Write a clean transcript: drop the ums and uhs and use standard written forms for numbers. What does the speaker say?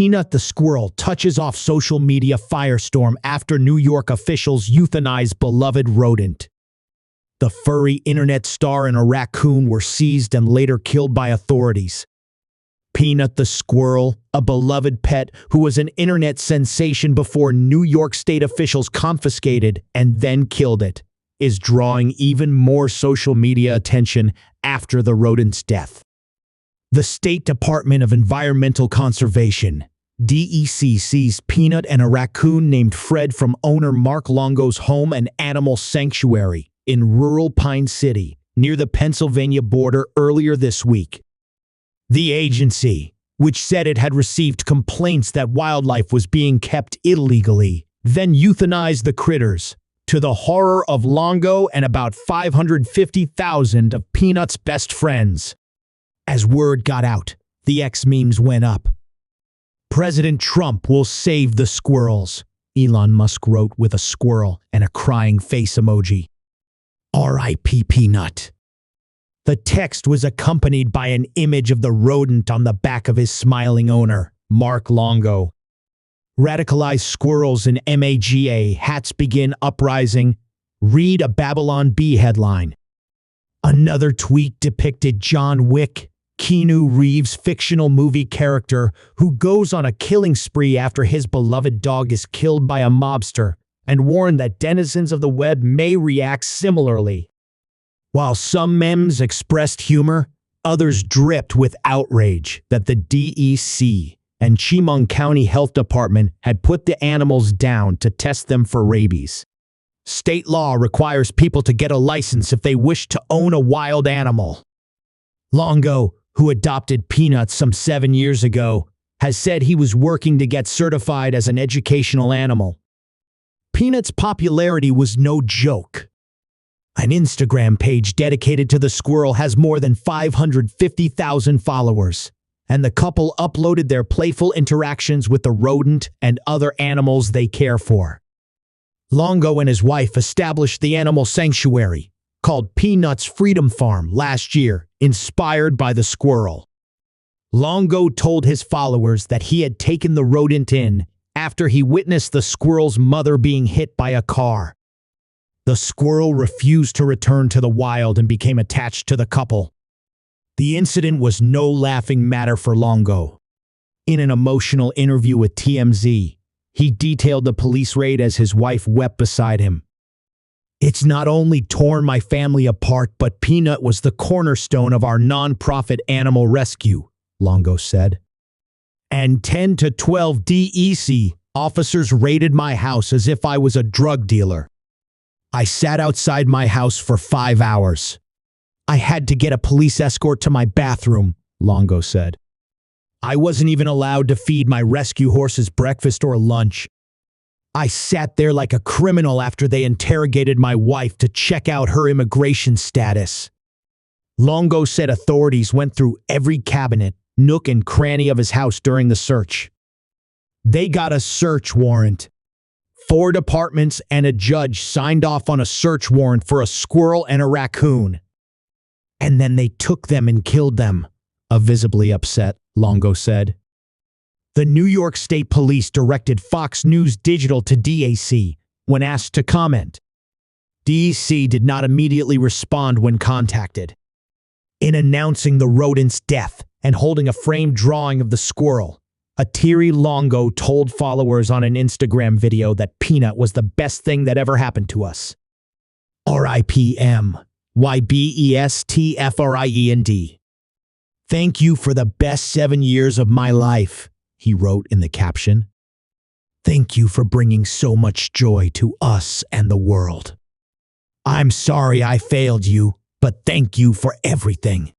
Peanut the squirrel touches off social media firestorm after New York officials euthanize beloved rodent. The furry internet star and a raccoon were seized and later killed by authorities. Peanut the squirrel, a beloved pet who was an internet sensation before New York state officials confiscated and then killed it, is drawing even more social media attention after the rodent's death. The State Department of Environmental Conservation, DEC, seized Peanut and a raccoon named Fred from owner Mark Longo's home and animal sanctuary in rural Pine City, near the Pennsylvania border earlier this week. The agency, which said it had received complaints that wildlife was being kept illegally, then euthanized the critters, to the horror of Longo and about 550,000 of Peanut's best friends. As word got out, the X memes went up. President Trump will save the squirrels, Elon Musk wrote with a squirrel and a crying face emoji. R.I.P. Peanut. The text was accompanied by an image of the rodent on the back of his smiling owner, Mark Longo. Radicalized squirrels in MAGA hats begin uprising. Read a Babylon Bee headline. Another tweet depicted John Wick, Keanu Reeves' fictional movie character who goes on a killing spree after his beloved dog is killed by a mobster, and warned that denizens of the web may react similarly. While some memes expressed humor, others dripped with outrage that the DEC and Chemung County Health Department had put the animals down to test them for rabies. State law requires people to get a license if they wish to own a wild animal. Longo, who adopted Peanut some 7 years ago, has said he was working to get certified as an educational animal. Peanut's popularity was no joke. An Instagram page dedicated to the squirrel has more than 550,000 followers, and the couple uploaded their playful interactions with the rodent and other animals they care for. Longo and his wife established the animal sanctuary, called Peanut's Freedom Farm, last year, inspired by the squirrel. Longo told his followers that he had taken the rodent in after he witnessed the squirrel's mother being hit by a car. The squirrel refused to return to the wild and became attached to the couple. The incident was no laughing matter for Longo. In an emotional interview with TMZ, he detailed the police raid as his wife wept beside him. "It's not only torn my family apart, but Peanut was the cornerstone of our nonprofit animal rescue," Longo said. "And 10 to 12 DEC officers raided my house as if I was a drug dealer. I sat outside my house for 5 hours. I had to get a police escort to my bathroom," Longo said. "I wasn't even allowed to feed my rescue horses breakfast or lunch. I sat there like a criminal after they interrogated my wife to check out her immigration status." Longo said authorities went through every cabinet, nook and cranny of his house during the search. They got a search warrant. 4 departments and a judge signed off on a search warrant for a squirrel and a raccoon. "And then they took them and killed them," a visibly upset Longo said. The New York State Police directed Fox News Digital to DAC when asked to comment. DEC did not immediately respond when contacted. In announcing the rodent's death and holding a framed drawing of the squirrel, Atiri Longo told followers on an Instagram video that Peanut was the best thing that ever happened to us. RIPM, YBESTFRIEND. "Thank you for the best 7 years of my life," he wrote in the caption. "Thank you for bringing so much joy to us and the world. I'm sorry I failed you, but thank you for everything."